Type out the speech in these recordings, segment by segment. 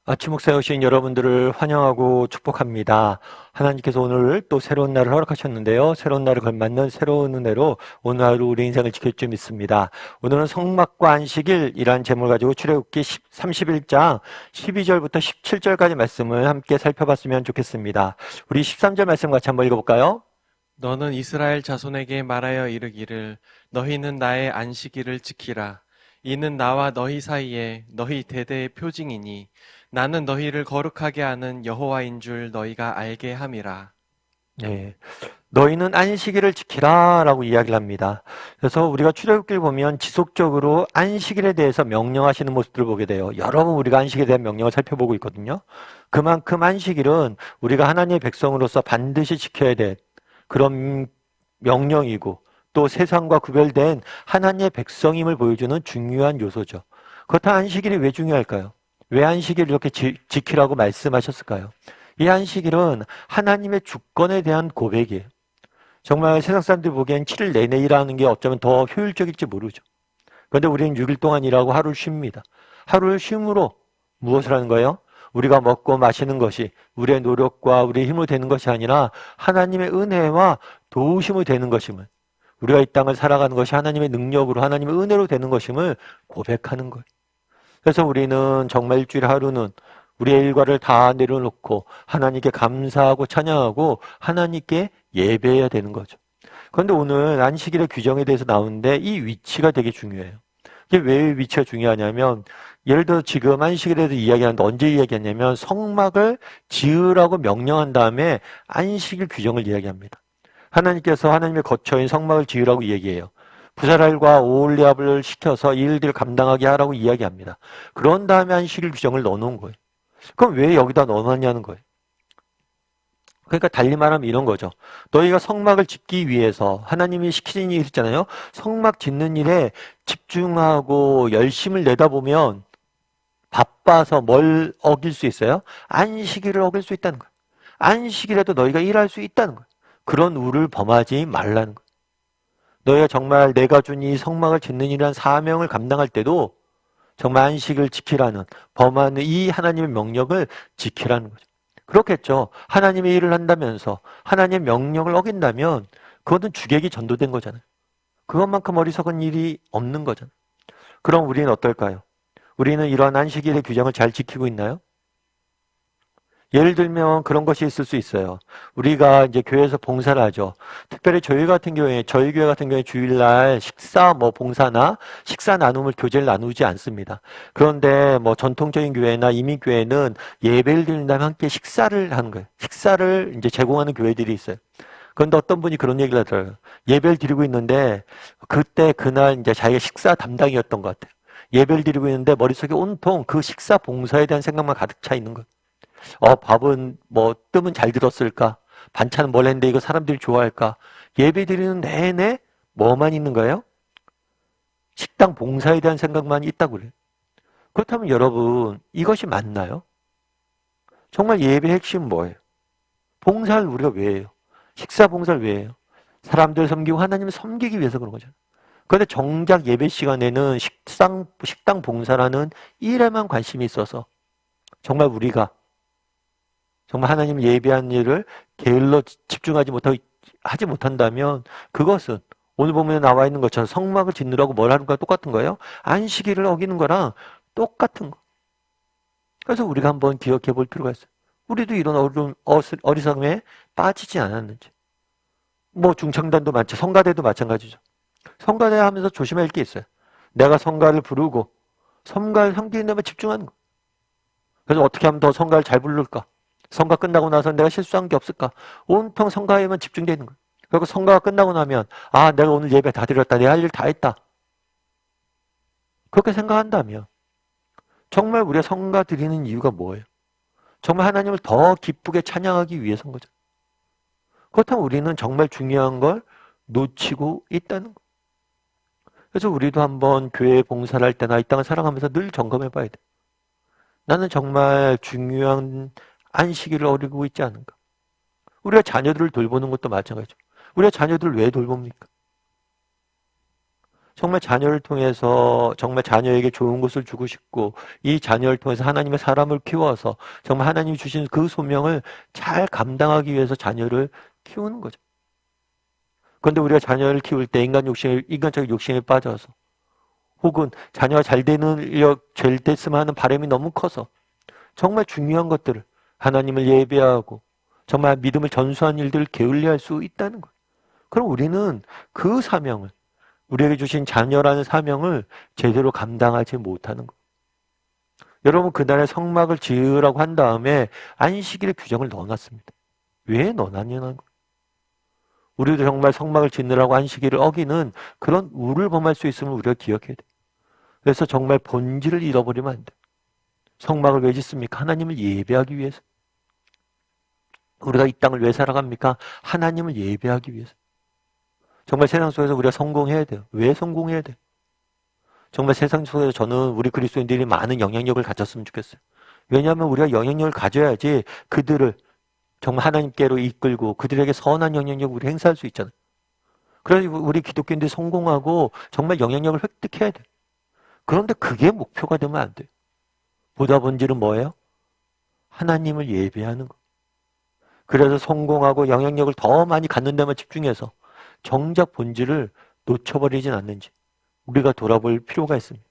아침 목사에 오신 여러분들을 환영하고 축복합니다. 하나님께서 오늘 또 새로운 날을 허락하셨는데요. 새로운 날을 걸맞는 새로운 은혜로 오늘 하루 우리 인생을 지킬 줄 믿습니다. 오늘은 성막과 안식일이라는 제목을 가지고 출애굽기 31장 12절부터 17절까지 말씀을 함께 살펴봤으면 좋겠습니다. 우리 13절 말씀 같이 한번 읽어볼까요? 너는 이스라엘 자손에게 말하여 이르기를 너희는 나의 안식일을 지키라. 이는 나와 너희 사이에 너희 대대의 표징이니 나는 너희를 거룩하게 하는 여호와인 줄 너희가 알게 함이라. 네. 너희는 안식일을 지키라 라고 이야기를 합니다. 그래서 우리가 출애굽기를 보면 지속적으로 안식일에 대해서 명령하시는 모습들을 보게 돼요. 여러 번 우리가 안식일에 대한 명령을 살펴보고 있거든요. 그만큼 안식일은 우리가 하나님의 백성으로서 반드시 지켜야 될 그런 명령이고 또 세상과 구별된 하나님의 백성임을 보여주는 중요한 요소죠. 그렇다면 안식일이 왜 중요할까요? 왜 안식일을 이렇게 지키라고 말씀하셨을까요? 이 안식일은 하나님의 주권에 대한 고백이에요. 정말 세상 사람들이 보기엔 7일 내내 일하는 게 어쩌면 더 효율적일지 모르죠. 그런데 우리는 6일 동안 일하고 하루를 쉽니다. 하루를 쉼으로 무엇을 하는 거예요? 우리가 먹고 마시는 것이 우리의 노력과 우리의 힘으로 되는 것이 아니라 하나님의 은혜와 도우심을 되는 것임을, 우리가 이 땅을 살아가는 것이 하나님의 능력으로 하나님의 은혜로 되는 것임을 고백하는 거예요. 그래서 우리는 정말 일주일 하루는 우리의 일과를 다 내려놓고 하나님께 감사하고 찬양하고 하나님께 예배해야 되는 거죠. 그런데 오늘 안식일의 규정에 대해서 나오는데 이 위치가 되게 중요해요. 이게 왜 위치가 중요하냐면, 예를 들어 지금 안식일에 대해서 이야기하는데 언제 이야기했냐면 성막을 지으라고 명령한 다음에 안식일 규정을 이야기합니다. 하나님께서 하나님의 거처인 성막을 지으라고 얘기해요. 부사랄과 오홀리압을 시켜서 이 일들을 감당하게 하라고 이야기합니다. 그런 다음에 안식일 규정을 넣어놓은 거예요. 그럼 왜 여기다 넣어놨냐는 거예요. 그러니까 달리 말하면 이런 거죠. 너희가 성막을 짓기 위해서 하나님이 시키는 일이 있잖아요. 성막 짓는 일에 집중하고 열심을 내다보면 바빠서 뭘 어길 수 있어요? 안식일을 어길 수 있다는 거예요. 안식일에도 너희가 일할 수 있다는 거예요. 그런 우를 범하지 말라는 거예요. 너희가 정말 내가 준 이 성막을 짓는 일이라는 사명을 감당할 때도 정말 안식을 지키라는, 범하는 이 하나님의 명령을 지키라는 거죠. 그렇겠죠. 하나님의 일을 한다면서 하나님의 명령을 어긴다면 그것은 주객이 전도된 거잖아요. 그것만큼 어리석은 일이 없는 거잖아요. 그럼 우리는 어떨까요? 우리는 이러한 안식일의 규정을 잘 지키고 있나요? 예를 들면 그런 것이 있을 수 있어요. 우리가 이제 교회에서 봉사를 하죠. 특별히 저희 교회 같은 경우에 주일날 식사 봉사나 식사 나눔을 교제를 나누지 않습니다. 그런데 전통적인 교회나 이민교회는 예배를 드린 다음에 함께 식사를 하는 거예요. 식사를 이제 제공하는 교회들이 있어요. 그런데 어떤 분이 그런 얘기를 하더라고요. 예배를 드리고 있는데 그날 이제 자기가 식사 담당이었던 것 같아요. 예배를 드리고 있는데 머릿속에 온통 그 식사 봉사에 대한 생각만 가득 차 있는 거예요. 밥은 뜨면 잘 들었을까? 반찬은 뭘 했는데 이거 사람들이 좋아할까? 예배 드리는 내내 뭐만 있는 거예요? 식당 봉사에 대한 생각만 있다고 그래요. 그렇다면 여러분, 이것이 맞나요? 정말 예배의 핵심은 뭐예요? 봉사를 우리가 왜 해요? 식사 봉사를 왜 해요? 사람들 섬기고 하나님을 섬기기 위해서 그런 거잖아요. 그런데 정작 예배 시간에는 식당 봉사라는 일에만 관심이 있어서 정말 우리가 정말 하나님 예배한 일을 게을러 집중하지 하지 못한다면 그것은 오늘 보면 나와 있는 것처럼 성막을 짓느라고 뭘 하는 거랑 똑같은 거예요. 안식일을 어기는 거랑 똑같은 거. 그래서 우리가 한번 기억해 볼 필요가 있어요. 우리도 이런 어리석음에 빠지지 않았는지. 중창단도 성가대도 마찬가지죠. 성가대 하면서 조심할 게 있어요. 내가 성가를 부르고 성가를 섬기는 데만 집중하는 거. 그래서 어떻게 하면 더 성가를 잘 부를까? 성가 끝나고 나서 내가 실수한 게 없을까? 온통 성가에만 집중되어 있는 거예요. 그리고 성가가 끝나고 나면 내가 오늘 예배 다 드렸다. 내 할 일 다 했다. 그렇게 생각한다면 정말 우리가 성가 드리는 이유가 뭐예요? 정말 하나님을 더 기쁘게 찬양하기 위해서인 거죠. 그렇다면 우리는 정말 중요한 걸 놓치고 있다는 거예요. 그래서 우리도 한번 교회 봉사를 할 때나 이 땅을 살아가면서 늘 점검해 봐야 돼요. 나는 정말 중요한 안식일을 어기고 있지 않은가? 우리가 자녀들을 돌보는 것도 마찬가지죠. 우리가 자녀들을 왜 돌봅니까? 정말 자녀를 통해서 정말 자녀에게 좋은 것을 주고 싶고 이 자녀를 통해서 하나님의 사람을 키워서 정말 하나님이 주신 그 소명을 잘 감당하기 위해서 자녀를 키우는 거죠. 그런데 우리가 자녀를 키울 때 인간적인 욕심에 빠져서 혹은 자녀가 잘 됐으면 하는 바람이 너무 커서 정말 중요한 것들을 하나님을 예배하고 정말 믿음을 전수한 일들을 게을리할 수 있다는 거예요. 그럼 우리는 그 사명을 우리에게 주신 자녀라는 사명을 제대로 감당하지 못하는 거예요. 여러분 그날에 성막을 지으라고 한 다음에 안식일의 규정을 넣어놨습니다. 왜 넣어놨냐는 거예요. 우리도 정말 성막을 짓느라고 안식일을 어기는 그런 우를 범할 수 있음을 우리가 기억해야 돼요. 그래서 정말 본질을 잃어버리면 안 돼요. 성막을 왜 짓습니까? 하나님을 예배하기 위해서. 우리가 이 땅을 왜 살아갑니까? 하나님을 예배하기 위해서. 정말 세상 속에서 우리가 성공해야 돼요. 왜 성공해야 돼요? 정말 세상 속에서 저는 우리 그리스도인들이 많은 영향력을 가졌으면 좋겠어요. 왜냐하면 우리가 영향력을 가져야지 그들을 정말 하나님께로 이끌고 그들에게 선한 영향력을 우리 행사할 수 있잖아요. 그래서 우리 기독교인들이 성공하고 정말 영향력을 획득해야 돼요. 그런데 그게 목표가 되면 안 돼요. 보다 본질은 뭐예요? 하나님을 예배하는 거. 그래서 성공하고 영향력을 더 많이 갖는 데만 집중해서 정작 본질을 놓쳐버리진 않는지 우리가 돌아볼 필요가 있습니다.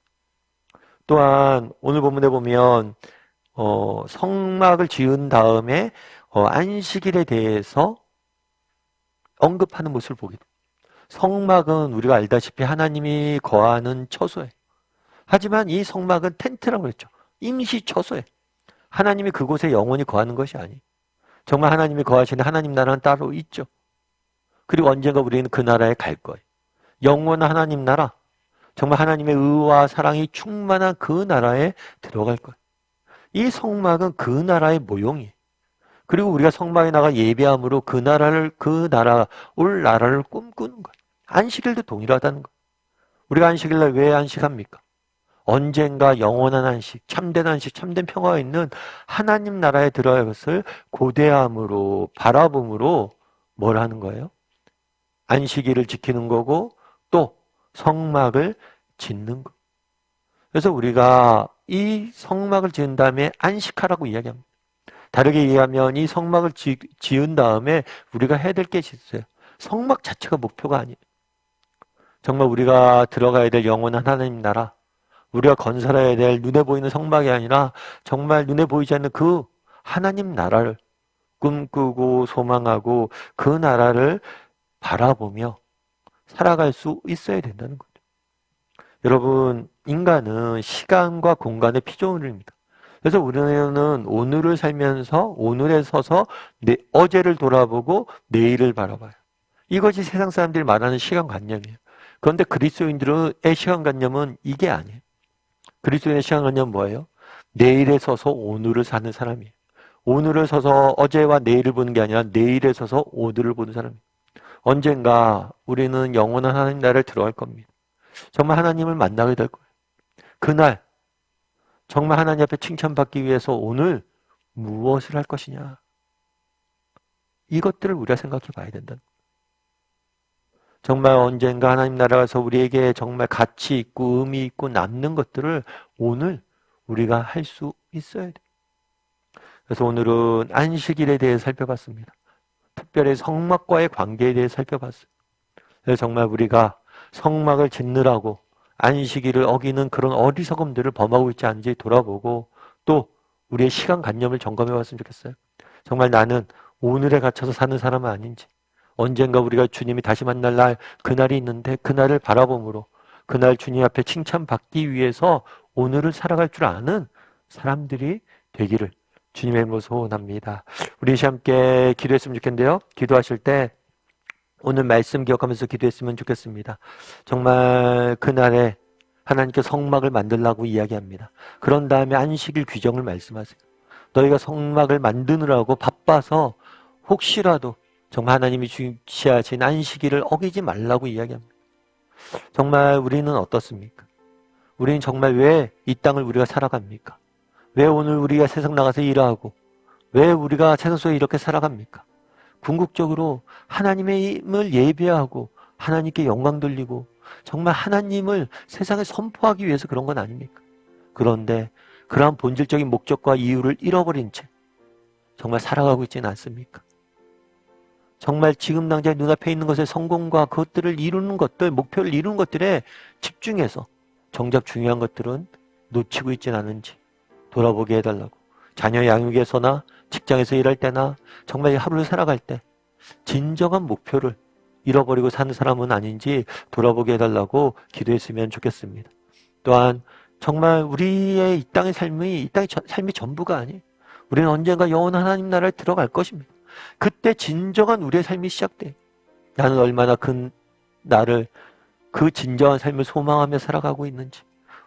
또한 오늘 본문에 보면 성막을 지은 다음에 안식일에 대해서 언급하는 모습을 보게 됩니다. 성막은 우리가 알다시피 하나님이 거하는 처소예요. 하지만 이 성막은 텐트라고 그랬죠. 임시 처소예요. 하나님이 그곳에 영원히 거하는 것이 아니에요. 정말 하나님이 거하시는 하나님 나라는 따로 있죠. 그리고 언젠가 우리는 그 나라에 갈 거예요. 영원한 하나님 나라, 정말 하나님의 의와 사랑이 충만한 그 나라에 들어갈 거예요. 이 성막은 그 나라의 모형이에요. 그리고 우리가 성막에 나가 예배함으로 올 나라를 꿈꾸는 거예요. 안식일도 동일하다는 거예요. 우리가 안식일날 왜 안식합니까? 언젠가 영원한 안식, 참된 평화가 있는 하나님 나라에 들어갈 것을 고대함으로 바라봄으로 뭘 하는 거예요? 안식일을 지키는 거고 또 성막을 짓는 거. 그래서 우리가 이 성막을 지은 다음에 안식하라고 이야기합니다. 다르게 얘기하면 이 성막을 지은 다음에 우리가 해야 될 게 있어요. 성막 자체가 목표가 아니에요. 정말 우리가 들어가야 될 영원한 하나님 나라, 우리가 건설해야 될 눈에 보이는 성막이 아니라 정말 눈에 보이지 않는 그 하나님 나라를 꿈꾸고 소망하고 그 나라를 바라보며 살아갈 수 있어야 된다는 거죠. 여러분, 인간은 시간과 공간의 피조물입니다. 그래서 우리는 오늘을 살면서 오늘에 서서 어제를 돌아보고 내일을 바라봐요. 이것이 세상 사람들이 말하는 시간관념이에요. 그런데 그리스도인들의 시간관념은 이게 아니에요. 그리스도인의 시간관념은 뭐예요? 내일에 서서 오늘을 사는 사람이에요. 오늘을 서서 어제와 내일을 보는 게 아니라 내일에 서서 오늘을 보는 사람이에요. 언젠가 우리는 영원한 하나님 나라를 들어갈 겁니다. 정말 하나님을 만나게 될 거예요. 그날 정말 하나님 앞에 칭찬받기 위해서 오늘 무엇을 할 것이냐. 이것들을 우리가 생각해 봐야 된다는 거예요. 정말 언젠가 하나님 나라에서 우리에게 정말 가치 있고 의미 있고 남는 것들을 오늘 우리가 할 수 있어야 돼요. 그래서 오늘은 안식일에 대해 살펴봤습니다. 특별히 성막과의 관계에 대해 살펴봤어요. 그래서 정말 우리가 성막을 짓느라고 안식일을 어기는 그런 어리석음들을 범하고 있지 않은지 돌아보고 또 우리의 시간관념을 점검해 봤으면 좋겠어요. 정말 나는 오늘에 갇혀서 사는 사람은 아닌지, 언젠가 우리가 주님이 다시 만날 날, 그날이 있는데 그날을 바라봄으로 그날 주님 앞에 칭찬받기 위해서 오늘을 살아갈 줄 아는 사람들이 되기를 주님의 이름으로 소원합니다. 우리 함께 기도했으면 좋겠는데요. 기도하실 때 오늘 말씀 기억하면서 기도했으면 좋겠습니다. 정말 그날에 하나님께 성막을 만들라고 이야기합니다. 그런 다음에 안식일 규정을 말씀하세요. 너희가 성막을 만드느라고 바빠서 혹시라도 정말 하나님이 주시하신 안식일을 어기지 말라고 이야기합니다. 정말 우리는 어떻습니까? 우리는 정말 왜 이 땅을 우리가 살아갑니까? 왜 오늘 우리가 세상 나가서 일하고 왜 우리가 세상 속에 이렇게 살아갑니까? 궁극적으로 하나님을 예배하고 하나님께 영광 돌리고 정말 하나님을 세상에 선포하기 위해서 그런 건 아닙니까? 그런데 그러한 본질적인 목적과 이유를 잃어버린 채 정말 살아가고 있지는 않습니까? 정말 지금 당장 눈앞에 있는 것의 성공과 그것들을 이루는 것들, 목표를 이루는 것들에 집중해서 정작 중요한 것들은 놓치고 있지는 않은지 돌아보게 해달라고. 자녀 양육에서나 직장에서 일할 때나 정말 하루를 살아갈 때 진정한 목표를 잃어버리고 사는 사람은 아닌지 돌아보게 해달라고 기도했으면 좋겠습니다. 또한 정말 우리의 이 땅의 삶이 전부가 아니에요. 우리는 언젠가 영원한 하나님 나라에 들어갈 것입니다. 그때 진정한 우리의 삶이 시작돼요. 나는 얼마나 그 진정한 삶을 소망하며 살아가고 있는지,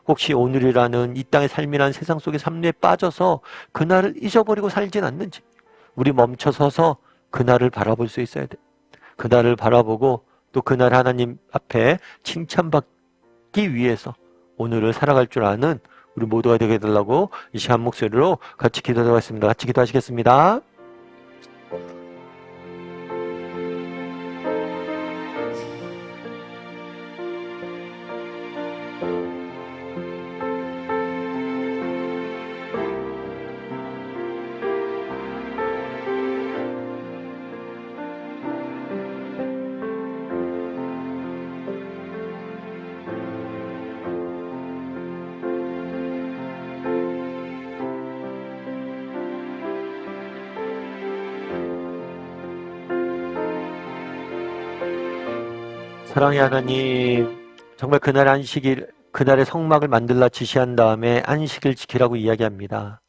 혹시 오늘이라는 이 땅의 삶이라는 세상 속의 삶에 빠져서 그날을 잊어버리고 살진 않는지, 우리 멈춰서서 그날을 바라볼 수 있어야 돼요. 그날을 바라보고 또 그날 하나님 앞에 칭찬받기 위해서 오늘을 살아갈 줄 아는 우리 모두가 되게 해달라고 이 시간 목소리로 같이 기도하겠습니다. 같이 기도하시겠습니다. 사랑의 하나님, 정말 그날의 성막을 만들라 지시한 다음에 안식을 지키라고 이야기합니다.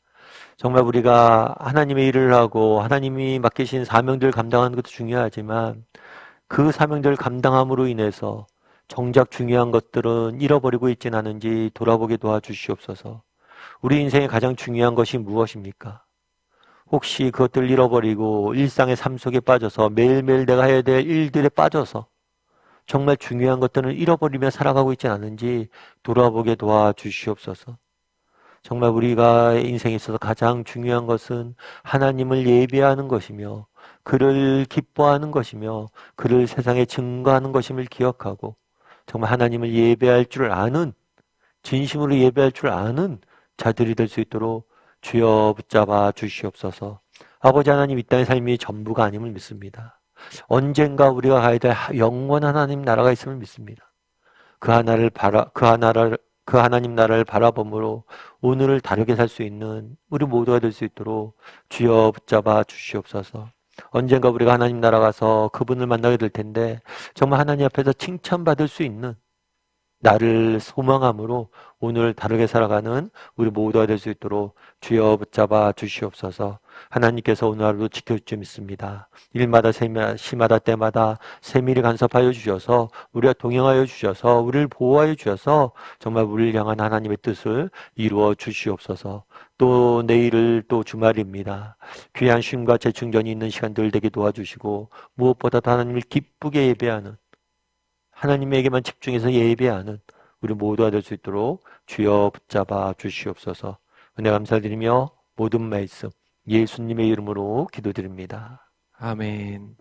정말 우리가 하나님의 일을 하고 하나님이 맡기신 사명들을 감당하는 것도 중요하지만 그 사명들을 감당함으로 인해서 정작 중요한 것들은 잃어버리고 있진 않은지 돌아보게 도와주시옵소서. 우리 인생의 가장 중요한 것이 무엇입니까? 혹시 그것들을 잃어버리고 일상의 삶 속에 빠져서 매일매일 내가 해야 될 일들에 빠져서 정말 중요한 것들은 잃어버리며 살아가고 있지 않은지 돌아보게 도와주시옵소서. 정말 우리가 인생에 있어서 가장 중요한 것은 하나님을 예배하는 것이며 그를 기뻐하는 것이며 그를 세상에 증거하는 것임을 기억하고 정말 하나님을 예배할 줄 아는, 진심으로 예배할 줄 아는 자들이 될 수 있도록 주여 붙잡아 주시옵소서. 아버지 하나님, 이 땅의 삶이 전부가 아님을 믿습니다. 언젠가 우리가 가야 될 영원한 하나님 나라가 있음을 믿습니다. 그 하나님 나라를 바라봄으로 오늘을 다르게 살 수 있는 우리 모두가 될 수 있도록 주여 붙잡아 주시옵소서. 언젠가 우리가 하나님 나라 가서 그분을 만나게 될 텐데 정말 하나님 앞에서 칭찬받을 수 있는 나를 소망함으로 오늘 다르게 살아가는 우리 모두가 될 수 있도록 주여 붙잡아 주시옵소서. 하나님께서 오늘 하루도 지켜줄 줄 믿습니다. 일마다 시마다 때마다 세밀히 간섭하여 주셔서 우리가 동행하여 주셔서 우리를 보호하여 주셔서 정말 우리를 향한 하나님의 뜻을 이루어 주시옵소서. 또 내일을 또 주말입니다. 귀한 쉼과 재충전이 있는 시간들 되게 도와주시고 무엇보다도 하나님을 기쁘게 예배하는, 하나님에게만 집중해서 예배하는 우리 모두가 될 수 있도록 주여 붙잡아 주시옵소서. 은혜 감사드리며 모든 말씀 예수님의 이름으로 기도드립니다. 아멘.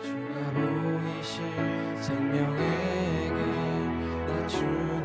주가 보이신 생명에게 나 주님